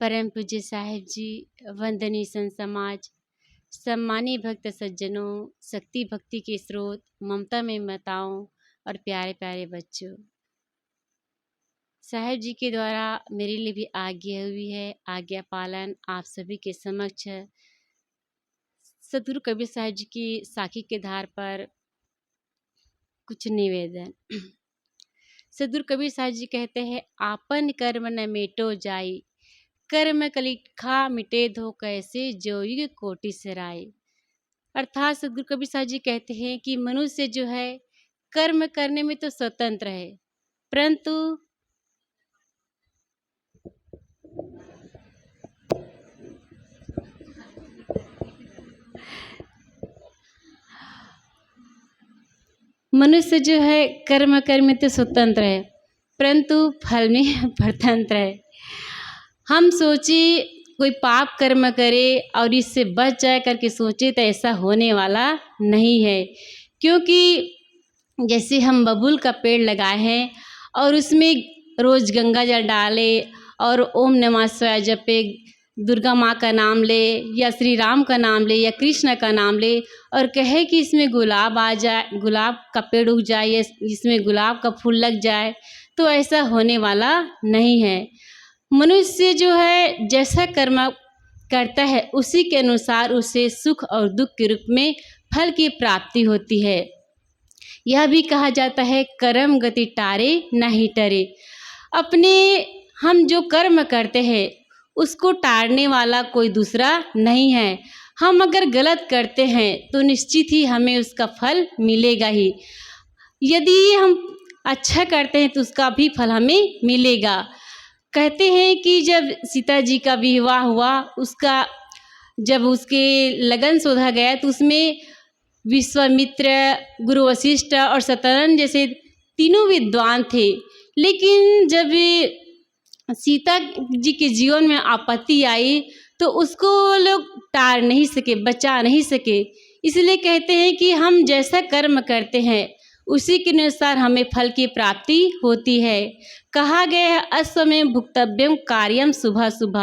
परम पूज्य साहिब जी, वंदनीय संत समाज, सम्मानीय भक्त सज्जनों, शक्ति भक्ति के स्रोत, ममता में माताओं और प्यारे प्यारे बच्चों, साहिब जी के द्वारा मेरे लिए भी आज्ञा हुई है। आज्ञा पालन आप सभी के समक्ष सदगुरु कबीर साहिब जी की साखी के धार पर कुछ निवेदन। सदगुरु कबीर साहिब जी कहते हैं, आपन कर्म न मेटो जाई, कर्म कलिखा मिटे धो कैसे, जो युग कोटि सराय। अर्थात सदगुरु कबीर साहिब जी कहते हैं कि मनुष्य जो है कर्म करने में तो स्वतंत्र है, परंतु मनुष्य जो है कर्म करने में तो स्वतंत्र है, परंतु फल में परतंत्र है। हम सोचे कोई पाप कर्म करे और इससे बच जाए करके सोचे तो ऐसा होने वाला नहीं है। क्योंकि जैसे हम बबूल का पेड़ लगाए हैं और उसमें रोज़ गंगा जल डाले और ओम नमः शिवाय जपे, दुर्गा माँ का नाम ले या श्री राम का नाम ले या कृष्ण का नाम ले और कहे कि इसमें गुलाब आ जाए, गुलाब का पेड़ उग जाए या इसमें गुलाब का फूल लग जाए, तो ऐसा होने वाला नहीं है। मनुष्य जो है जैसा कर्म करता है उसी के अनुसार उसे सुख और दुख के रूप में फल की प्राप्ति होती है। यह भी कहा जाता है, कर्म गति टारे नहीं टरे। अपने हम जो कर्म करते हैं उसको टारने वाला कोई दूसरा नहीं है। हम अगर गलत करते हैं तो निश्चित ही हमें उसका फल मिलेगा ही। यदि हम अच्छा करते हैं तो उसका भी फल हमें मिलेगा। कहते हैं कि जब सीता जी का विवाह हुआ, जब उसके लगन शोधा गया तो उसमें विश्वामित्र, गुरु वशिष्ठ और शतरंज जैसे तीनों विद्वान थे। लेकिन जब सीता जी के जीवन में आपत्ति आई तो उसको लोग टार नहीं सके, बचा नहीं सके। इसलिए कहते हैं कि हम जैसा कर्म करते हैं उसी के अनुसार हमें फल की प्राप्ति होती है। कहा गया है, असमय भुक्तव्यम कार्यम शुभ शुभ।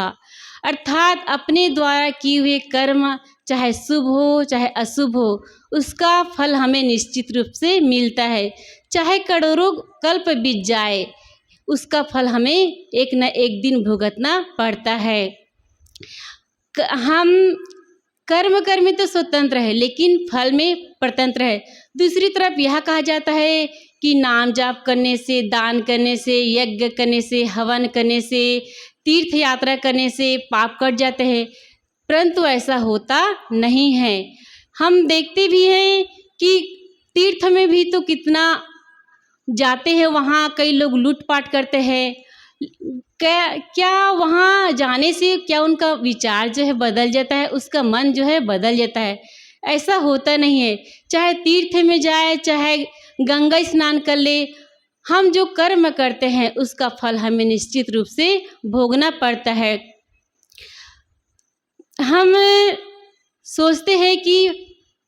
अर्थात अपने द्वारा किए हुए कर्म चाहे शुभ हो चाहे अशुभ हो, उसका फल हमें निश्चित रूप से मिलता है। चाहे करोड़ों कल्प बीत जाए, उसका फल हमें एक न एक दिन भुगतना पड़ता है। हम कर्म में तो स्वतंत्र है लेकिन फल में परतंत्र है। दूसरी तरफ यह कहा जाता है कि नाम जाप करने से, दान करने से, यज्ञ करने से, हवन करने से, तीर्थ यात्रा करने से पाप कट जाते हैं, परंतु ऐसा होता नहीं है। हम देखते भी हैं कि तीर्थ में भी तो कितना जाते हैं, वहाँ कई लोग लूटपाट करते हैं। क्या वहाँ जाने से क्या उनका विचार जो है बदल जाता है, उसका मन जो है बदल जाता है? ऐसा होता नहीं है। चाहे तीर्थ में जाए, चाहे गंगा स्नान कर ले, हम जो कर्म करते हैं उसका फल हमें निश्चित रूप से भोगना पड़ता है। हम सोचते हैं कि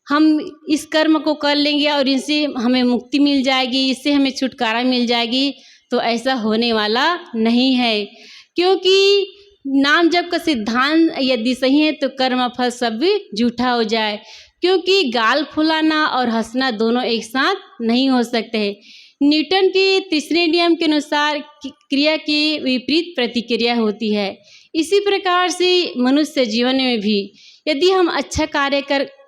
हम इस कर्म को कर लेंगे और इससे हमें मुक्ति मिल जाएगी, इससे हमें छुटकारा मिल जाएगी, तो ऐसा होने वाला नहीं है। क्योंकि नाम जप का सिद्धांत यदि सही है तो कर्म फल सब भी झूठा हो जाए। क्योंकि गाल फुलाना और हंसना दोनों एक साथ नहीं हो सकते हैं। न्यूटन के तीसरे नियम के अनुसार क्रिया की विपरीत प्रतिक्रिया होती है। इसी प्रकार से मनुष्य जीवन में भी यदि हम अच्छा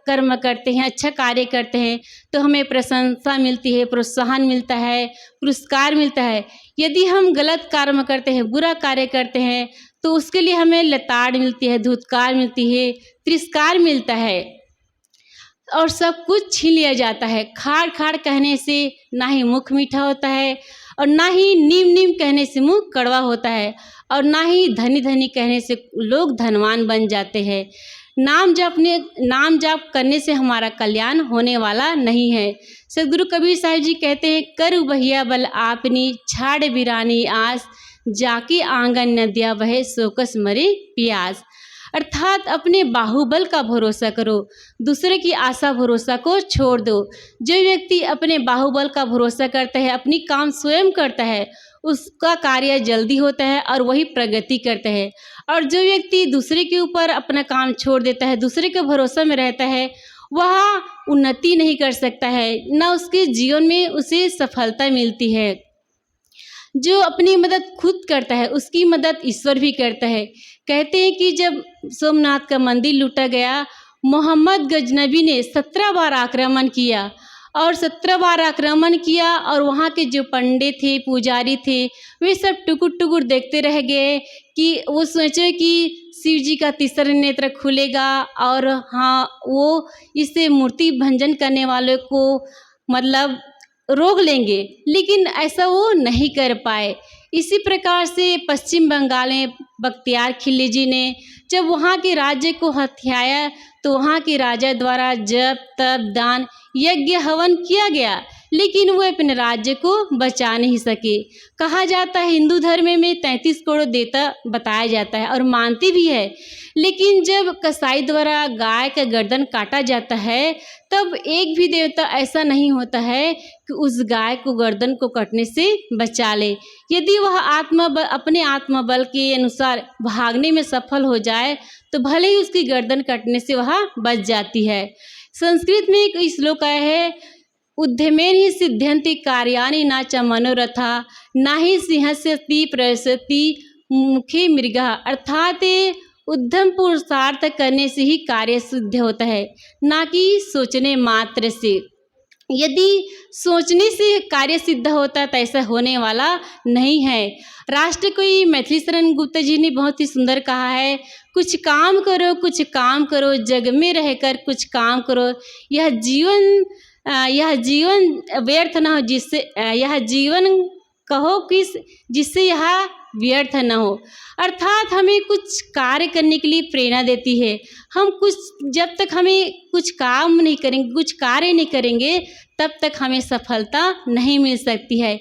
कर्म करते हैं, अच्छा कार्य करते हैं तो हमें प्रशंसा मिलती है, प्रोत्साहन मिलता है, पुरस्कार मिलता है। यदि हम गलत कर्म करते हैं, बुरा कार्य करते हैं तो उसके लिए हमें लताड़ मिलती है, धुतकार मिलती है, तिरस्कार मिलता है और सब कुछ छीन लिया जाता है। खाड़ खाड़ कहने से ना ही मुख मीठा होता है और ना ही नीम नीम कहने से मुंह कड़वा होता है और ना ही धनी धनी कहने से लोग धनवान बन जाते हैं। नाम जाप करने से हमारा कल्याण होने वाला नहीं है। सदगुरु कबीर साहिब जी कहते हैं, करु बहिया बल आपनी, छाड़ बिरानी आस, जाके आंगन नदिया बहे, सोकस मरे प्यास। अर्थात अपने बाहुबल का भरोसा करो, दूसरे की आशा भरोसा को छोड़ दो। जो व्यक्ति अपने बाहुबल का भरोसा करता है, अपनी काम स्वयं करता है, उसका कार्य जल्दी होता है और वही प्रगति करता है। और जो व्यक्ति दूसरे के ऊपर अपना काम छोड़ देता है, दूसरे के भरोसा में रहता है, वह उन्नति नहीं कर सकता है, ना उसके जीवन में उसे सफलता मिलती है। जो अपनी मदद खुद करता है उसकी मदद ईश्वर भी करता है। कहते हैं कि जब सोमनाथ का मंदिर लूटा गया, मोहम्मद गजनबी ने 17 बार आक्रमण किया और 17 बार आक्रमण किया और वहाँ के जो पंडित थे, पुजारी थे, वे सब टुकुर टुकुर देखते रह गए कि वो सोचे कि शिव जी का तीसरा नेत्र खुलेगा और हाँ, वो इससे मूर्ति भंजन करने वाले को मतलब रोक लेंगे, लेकिन ऐसा वो नहीं कर पाए। इसी प्रकार से पश्चिम बंगाल में बख्तियार खिलजी ने जब वहाँ के राज्य को हथियाया तो वहाँ के राजा द्वारा जप तप दान यज्ञ हवन किया गया, लेकिन वो अपने राज्य को बचा नहीं सके। कहा जाता है हिंदू धर्म में 33 करोड़ देवता बताया जाता है और मानते भी है, लेकिन जब कसाई द्वारा गाय का गर्दन काटा जाता है तब एक भी देवता ऐसा नहीं होता है कि उस गाय को गर्दन को कटने से बचा ले। यदि वह अपने आत्मबल के अनुसार भागने में सफल हो जाए तो भले ही उसकी गर्दन कटने से वह बच जाती है। संस्कृत में एक श्लोक आया है, उद्यमेन ही सिद्ध्यन्ति कार्याणि न च मनोरथा न ही सिंहस्य प्रसति मुखे मृगा। अर्थात उद्यम पुरुषार्थ करने से ही कार्य सिद्ध होता है, ना कि सोचने मात्र से। यदि सोचने से कार्य सिद्ध होता तो ऐसा होने वाला नहीं है। राष्ट्रकवि मैथिली शरण गुप्त जी ने बहुत ही सुंदर कहा है, कुछ काम करो, कुछ काम करो, जग में रहकर कुछ काम करो, यह जीवन व्यर्थ न हो, यह जीवन कहो किस जिससे यह व्यर्थ न हो। अर्थात हमें कुछ कार्य करने के लिए प्रेरणा देती है। हम जब तक हमें कुछ काम नहीं करेंगे, कुछ कार्य नहीं करेंगे, तब तक हमें सफलता नहीं मिल सकती है।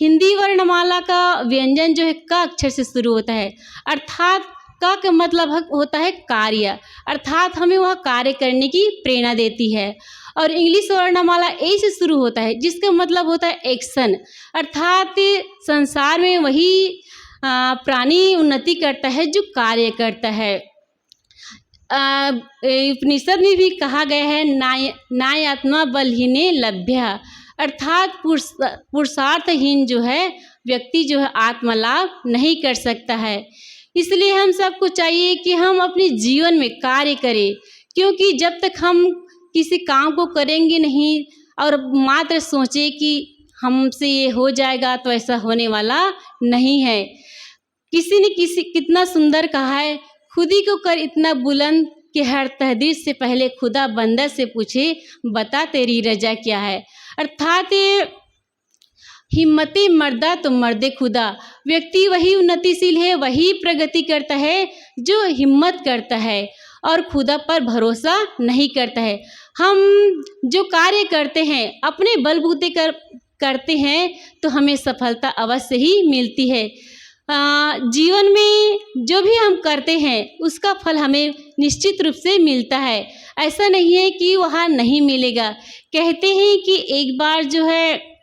हिंदी वर्णमाला का व्यंजन जो है क अक्षर से शुरू होता है, अर्थात क का मतलब होता है कार्य, अर्थात हमें वह कार्य करने की प्रेरणा देती है। और इंग्लिश वर्णमाला ए से शुरू होता है, जिसका मतलब होता है एक्शन, अर्थात संसार में वही प्राणी उन्नति करता है जो कार्य करता है। उपनिषद में भी कहा गया है, नायात्मा बलहीने लभ्य, अर्थात पुरुषार्थहीन जो है व्यक्ति जो है आत्मलाभ नहीं कर सकता है। इसलिए हम सबको चाहिए कि हम अपने जीवन में कार्य करें, क्योंकि जब तक हम किसी काम को करेंगे नहीं और मात्र सोचे कि हमसे ये हो जाएगा, तो ऐसा होने वाला नहीं है। किसी ने कितना सुंदर कहा है, खुदी को कर इतना बुलंद कि हर तहदीर से पहले खुदा बंदर से पूछे बता तेरी रजा क्या है। अर्थात हिम्मती मर्दा तो मर्दे खुदा, व्यक्ति वही उन्नतिशील है, वही प्रगति करता है जो हिम्मत करता है और खुदा पर भरोसा नहीं करता है। हम जो कार्य करते हैं अपने बलबूते करते हैं तो हमें सफलता अवश्य ही मिलती है। जीवन में जो भी हम करते हैं उसका फल हमें निश्चित रूप से मिलता है, ऐसा नहीं है कि वहाँ नहीं मिलेगा। कहते हैं कि एक बार जो है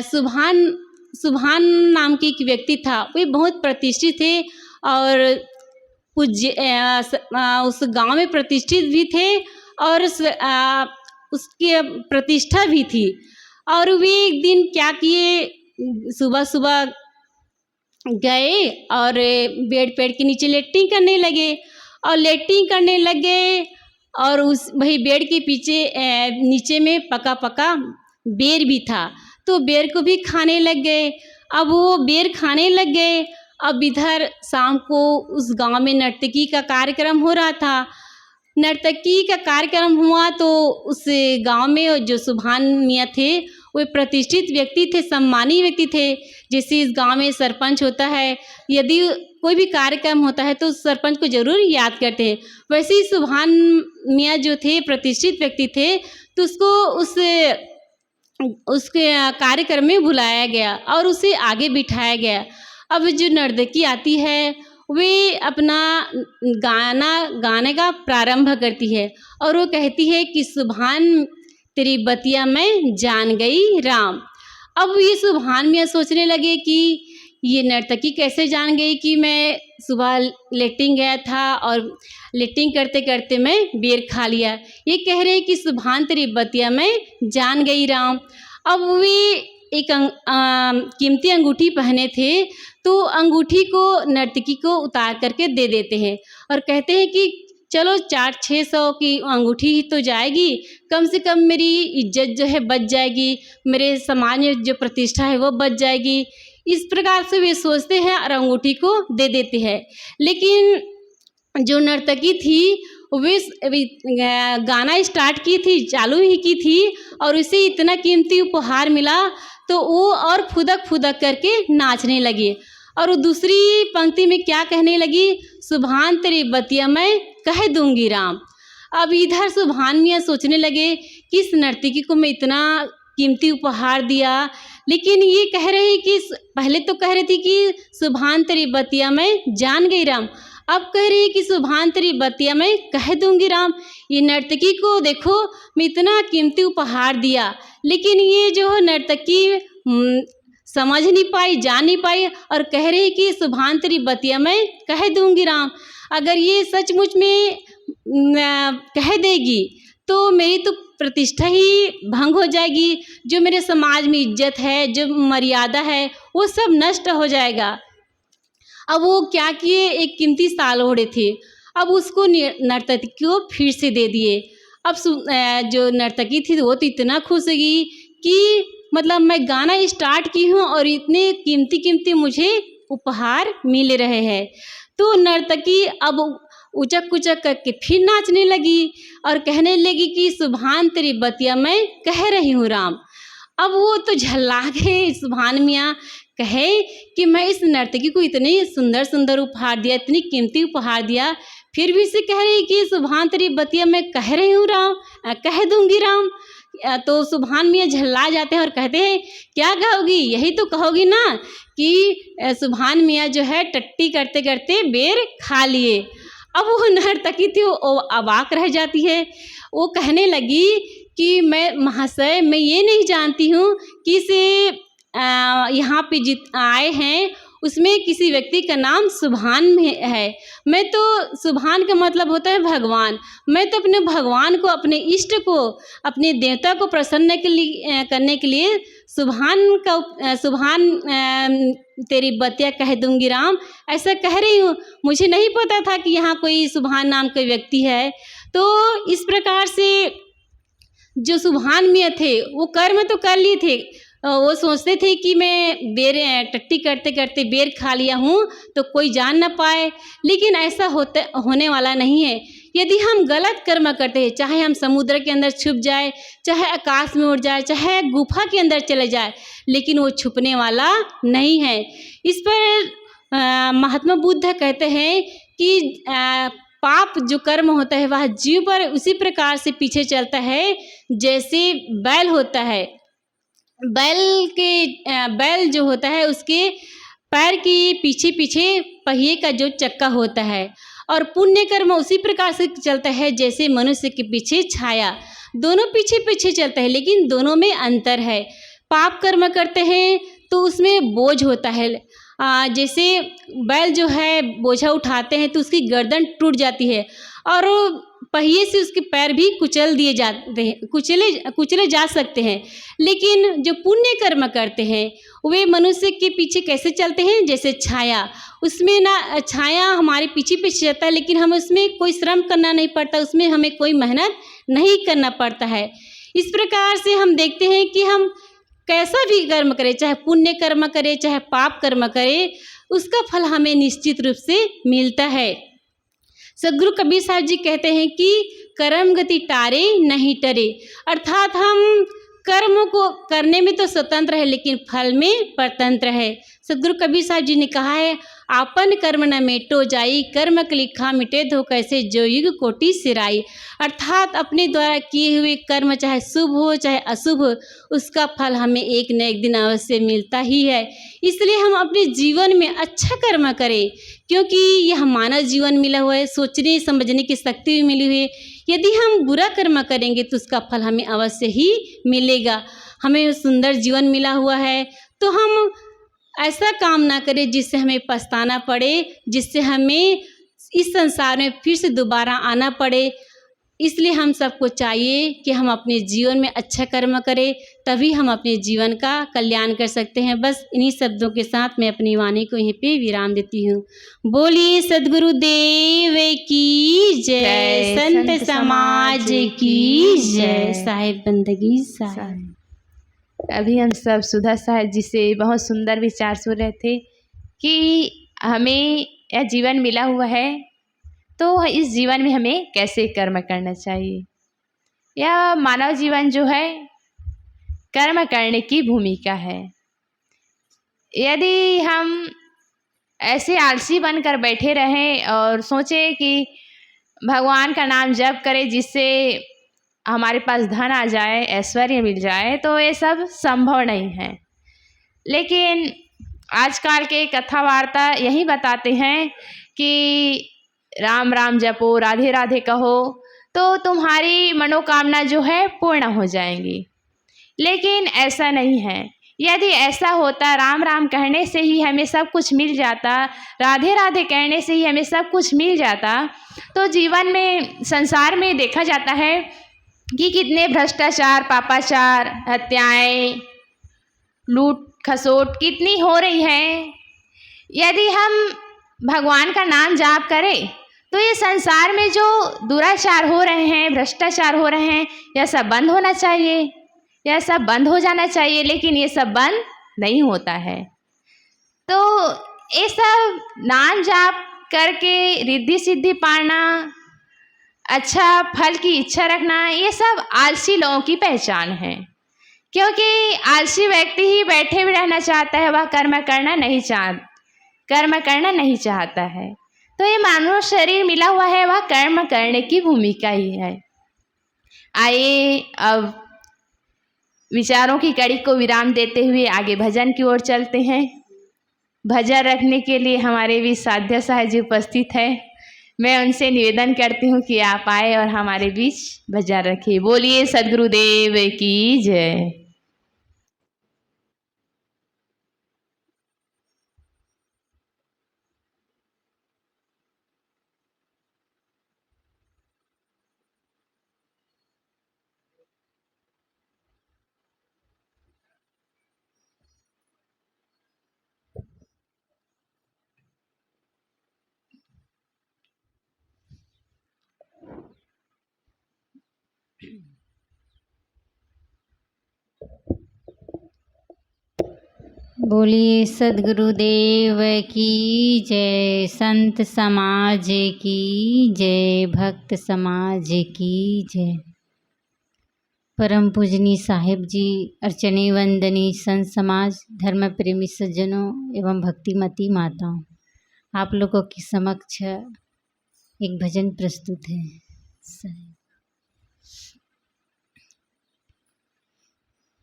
सुभान नाम की एक व्यक्ति था, वे बहुत प्रतिष्ठित थे और उस गांव में प्रतिष्ठित भी थे और उसकी प्रतिष्ठा भी थी। और वे एक दिन क्या किए, सुबह सुबह गए और पेड़ के नीचे लेटरिंग करने लगे और लेटरिंग करने लग गए और उस वही बेड़ के पीछे नीचे में पका पका बेर भी था, तो बेर को भी खाने लग गए। अब वो बेर खाने लग गए। अब इधर शाम को उस गांव में नर्तकी का कार्यक्रम हो रहा था। नर्तकी का कार्यक्रम हुआ तो उस गांव में जो सुभान मियाँ थे वो प्रतिष्ठित व्यक्ति थे, सम्मानी व्यक्ति थे। जैसे इस गांव में सरपंच होता है, यदि कोई भी कार्यक्रम होता है तो सरपंच को जरूर याद करते हैं, वैसे ही सुभान मियाँ जो थे प्रतिष्ठित व्यक्ति थे, तो उसको उसके कार्यक्रम में बुलाया गया और उसे आगे बिठाया गया। अब जो नर्तकी आती है वे अपना गाने का प्रारंभ करती है और वो कहती है कि सुभान तेरी बतिया मैं जान गई राम। अब ये सुभान मियाँ सोचने लगे कि ये नर्तकी कैसे जान गई कि मैं सुबह लेटिंग गया था और लेटिंग करते करते मैं बेर खा लिया। ये कह रहे कि सुभान तेरी बतिया मैं जान गई राम। अब वे एक कीमती अंगूठी पहने थे, तो अंगूठी को नर्तकी को उतार करके दे देते हैं और कहते हैं कि चलो 400-600 की अंगूठी ही तो जाएगी, कम से कम मेरी इज्जत जो है बच जाएगी, मेरे समाज में जो प्रतिष्ठा है वो बच जाएगी। इस प्रकार से वे सोचते हैं और अंगूठी को दे देते हैं। लेकिन जो नर्तकी थी वे गाना स्टार्ट की थी, चालू ही की थी और उसे इतना कीमती उपहार मिला तो वो और फुदक फुदक करके नाचने लगी और वो दूसरी पंक्ति में क्या कहने लगी, सुभान तेरी बतिया मैं कह दूंगी राम। अब इधर सुभान मियाँ सोचने लगे कि इस नर्तकी को मैं इतना कीमती उपहार दिया, लेकिन ये कह रहे कि पहले तो कह रही थी कि सुभान तेरी बतिया मैं जान गई राम, अब कह रही है कि सुभान तेरी बतिया मैं कह दूंगी राम। ये नर्तकी को देखो मैं इतना कीमती उपहार दिया, लेकिन ये जो नर्तकी समझ नहीं पाई, जान नहीं पाई और कह रही कि सुभान तेरी बतिया मैं कह दूंगी राम। अगर ये सचमुच में कह देगी तो मेरी तो प्रतिष्ठा ही भंग हो जाएगी, जो मेरे समाज में इज्जत है, जो मर्यादा है, वो सब नष्ट हो जाएगा। अब वो क्या किए, एक कीमती साल ओढ़े थे, अब उसको नर्तकी को फिर से दे दिए। अब जो नर्तकी थी वो तो इतना खुश हुई कि मतलब मैं गाना स्टार्ट की हूँ और इतने कीमती कीमती मुझे उपहार मिल रहे हैं। तो नर्तकी अब उचक कुचक करके फिर नाचने लगी और कहने लगी कि सुभान तेरी बतिया मैं कह रही हूँ राम। अब वो तो झल्ला गए सुभान मियाँ, कहे कि मैं इस नर्तकी को इतने सुंदर सुंदर उपहार दिया, इतनी कीमती उपहार दिया, फिर भी से कह रही कि सुभान तेरी बतिया मैं कह रही हूँ राम, कह दूंगी राम। तो सुभान मियाँ झल्ला जाते हैं और कहते हैं क्या कहोगी, यही तो कहोगी ना कि सुभान मियाँ जो है टट्टी करते करते बेर खा लिए। अब वो नर्तकी थी वो अवाक रह जाती है, वो कहने लगी कि मैं महाशय मैं ये नहीं जानती हूँ कि इसे यहाँ पे आए हैं उसमें किसी व्यक्ति का नाम सुभान है। मैं तो सुभान का मतलब होता है भगवान, मैं तो अपने भगवान को, अपने इष्ट को, अपने देवता को प्रसन्न करने के लिए सुभान तेरी बतिया कह दूंगी राम ऐसा कह रही हूँ। मुझे नहीं पता था कि यहाँ कोई सुभान नाम का व्यक्ति है। तो इस प्रकार से जो सुभान मियाँ थे वो कर्म तो कर लिए थे, वो सोचते थे कि मैं टट्टी करते करते बेर खा लिया हूँ तो कोई जान ना पाए, लेकिन ऐसा होने वाला नहीं है। यदि हम गलत कर्म करते हैं, चाहे हम समुद्र के अंदर छुप जाए, चाहे आकाश में उड़ जाए, चाहे गुफा के अंदर चले जाए, लेकिन वो छुपने वाला नहीं है। इस पर महात्मा बुद्ध कहते हैं कि पाप जो कर्म होता है वह जीव पर उसी प्रकार से पीछे चलता है जैसे बैल होता है। बैल जो होता है उसके पैर के पीछे पीछे पहिए का जो चक्का होता है, और पुण्य कर्म उसी प्रकार से चलता है जैसे मनुष्य के पीछे छाया। दोनों पीछे पीछे चलता है, लेकिन दोनों में अंतर है। पाप कर्म करते हैं तो उसमें बोझ होता है, जैसे बैल जो है बोझा उठाते हैं तो उसकी गर्दन टूट जाती है और पहिए से उसके पैर भी कुचले जा सकते हैं। लेकिन जो पुण्य कर्म करते हैं वे मनुष्य के पीछे कैसे चलते हैं, जैसे छाया। उसमें ना छाया हमारे पीछे पीछे चलता है, लेकिन हमें उसमें कोई श्रम करना नहीं पड़ता, उसमें हमें कोई मेहनत नहीं करना पड़ता है। इस प्रकार से हम देखते हैं कि हम कैसा भी कर्म करें, चाहे पुण्य कर्म करें चाहे पाप कर्म करें, उसका फल हमें निश्चित रूप से मिलता है। सदगुरु कबीर साहब जी कहते हैं कि कर्म गति टारे नहीं टरे, अर्थात हम कर्म को करने में तो स्वतंत्र है लेकिन फल में परतंत्र है। सदगुरु कबीर साहब जी ने कहा है, आपन कर्म न मेटो जाई, कर्म के लिखा मिटे धो कैसे जो युग कोटि सिराई। अर्थात अपने द्वारा किए हुए कर्म चाहे शुभ हो चाहे अशुभ हो, उसका फल हमें एक न एक दिन अवश्य मिलता ही है। इसलिए हम अपने जीवन में अच्छा कर्म करें, क्योंकि यह मानव जीवन मिला हुआ है, सोचने समझने की शक्ति भी मिली हुई है। यदि हम बुरा कर्म करेंगे तो उसका फल हमें अवश्य ही मिलेगा। हमें सुंदर जीवन मिला हुआ है तो हम ऐसा काम ना करें जिससे हमें पछताना पड़े, जिससे हमें इस संसार में फिर से दोबारा आना पड़े। इसलिए हम सबको चाहिए कि हम अपने जीवन में अच्छा कर्म करें, तभी हम अपने जीवन का कल्याण कर सकते हैं। बस इन्हीं शब्दों के साथ मैं अपनी वाणी को यहीं पे विराम देती हूँ। बोलिए सद्गुरु देव की जय, संत समाज की जय, साहिब बंदगी साहिब। अभी हम सब सुधा साहब जी से बहुत सुंदर विचार सुन रहे थे कि हमें यह जीवन मिला हुआ है तो इस जीवन में हमें कैसे कर्म करना चाहिए। यह मानव जीवन जो है कर्म करने की भूमिका है। यदि हम ऐसे आलसी बनकर बैठे रहें और सोचें कि भगवान का नाम जप करें जिससे हमारे पास धन आ जाए, ऐश्वर्य मिल जाए, तो ये सब संभव नहीं है। लेकिन आजकल के कथा वार्ता यही बताते हैं कि राम राम जपो, राधे राधे कहो तो तुम्हारी मनोकामना जो है पूर्ण हो जाएंगी। लेकिन ऐसा नहीं है। यदि ऐसा होता, राम राम कहने से ही हमें सब कुछ मिल जाता, राधे राधे कहने से ही हमें सब कुछ मिल जाता, तो जीवन में, संसार में देखा जाता है कि कितने भ्रष्टाचार, पापाचार, हत्याएं, लूट खसोट कितनी हो रही है। यदि हम भगवान का नाम जाप करें तो ये संसार में जो दुराचार हो रहे हैं, भ्रष्टाचार हो रहे हैं, यह सब बंद होना चाहिए, यह सब बंद हो जाना चाहिए। लेकिन ये सब बंद नहीं होता है। तो ये सब नाम जाप करके रिद्धि सिद्धि पाना, अच्छा फल की इच्छा रखना, ये सब आलसी लोगों की पहचान है। क्योंकि आलसी व्यक्ति ही बैठे भी रहना चाहता है, वह कर्म करना नहीं चाहता है। तो ये मानव शरीर मिला हुआ है, वह कर्म करने की भूमिका ही है। आइए अब विचारों की कड़ी को विराम देते हुए आगे भजन की ओर चलते हैं। भजन रखने के लिए हमारे भी साध्य साहब जी उपस्थित है। मैं उनसे निवेदन करती हूँ कि आप आए और हमारे बीच भजन रखिए। बोलिए सद्गुरुदेव की जय। बोलिए सद्गुरुदेव की जय, संत समाज की जय, भक्त समाज की जय। परम पूजनीय साहिब जी, अर्चने वंदनीय संत समाज, धर्म प्रेमी सज्जनों एवं भक्तिमती माताओं, आप लोगों के समक्ष एक भजन प्रस्तुत है।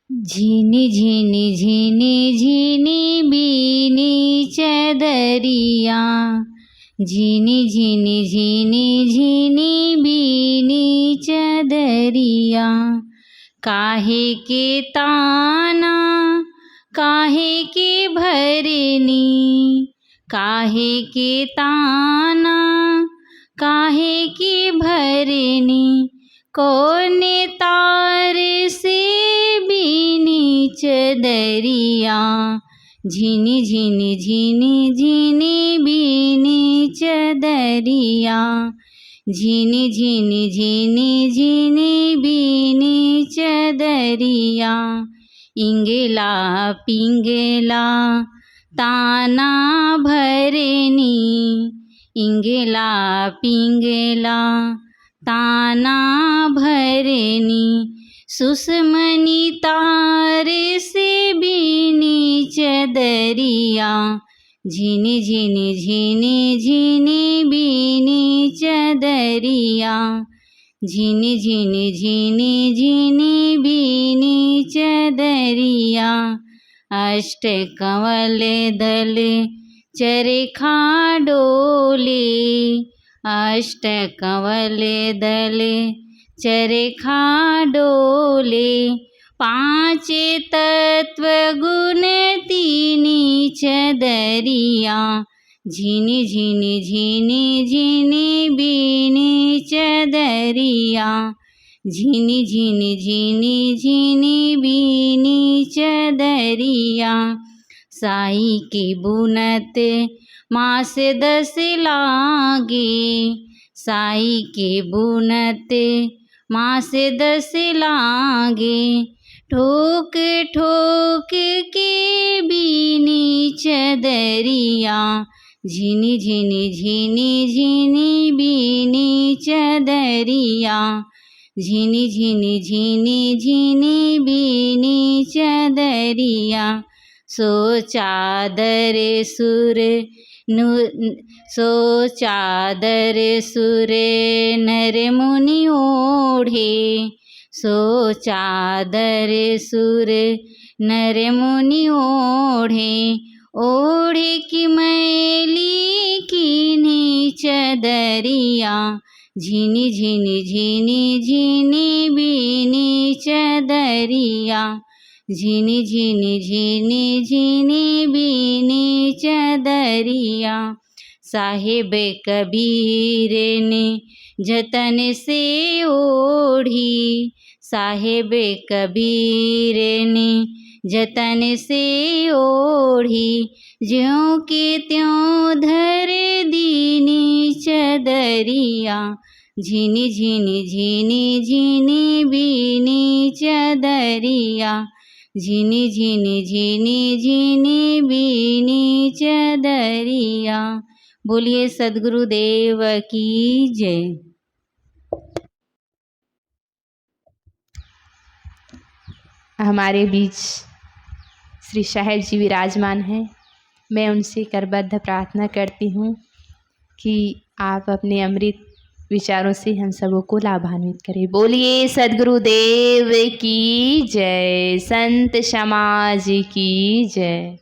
झीनी झीनी झीनी झीनी बीनी चदरिया, झीनी झीनी झीनी झीनी बीनी चदरिया, काहे के ताना काहे के भरनी, काहे के ताना काहे के भरनी, कोने तार से बीनी चदरिया, झीनी झीनी झीनी झीनी बीनी चदरिया, झीनी झीनी झीनी झीनी बीनी चदरिया, इंगेला पिंगेला ताना भरनी, इंगेला पिंगेला ताना भरनी, सुषमनी तार से बीनी चदरिया, झीनी झीनी झीनी झीनी बीनी चदरिया, झीनी झीनी झीनी झीनी बीनी चदरिया, अष्ट कंवल दल चरखा डोले अष्ट कंवल दले चरखा डोले पाँच तत्व गुण तीनी चदरिया झिनी झिनी झिनी झिनी बीनी चदरिया झिनी झिनी झिनी झिनी बीनी चदरिया साई की बुनत मास 10 लागे साई के बुनत मास 10 लागे ठोक ठोक के बीनी चदरिया झिनी झिनी झिनी झिनी बीनी चदरिया झिनी झिनी झिनी झिनी बीनी चदरिया सो चादर सुर नर मुनि ओढ़े सो चादर सुर नर मुनि ओढ़े ओढ़े की मैली कीनी चदरिया झिनी झिनी झिनी झिनी बीनी चदरिया झिनी झिनी झिनी झिनी बीनी चदरिया साहेब कबीर ने जतन से ओढ़ी साहेब कबीर ने जतन से ओढ़ी ज्यों के त्यों धर दीनी चदरिया झिनी झिनी झिनी झिनी बीनी चदरिया झिनी झिनी झिनी झिनी बीनी चदरिया। बोलिए सद्गुरुदेव की जय। हमारे बीच श्री साहेब जी विराजमान हैं। मैं उनसे करबद्ध प्रार्थना करती हूँ कि आप अपने अमृत विचारों से हम सबों को लाभान्वित करें। बोलिए सद्गुरुदेव की जय, संत समाज की जय।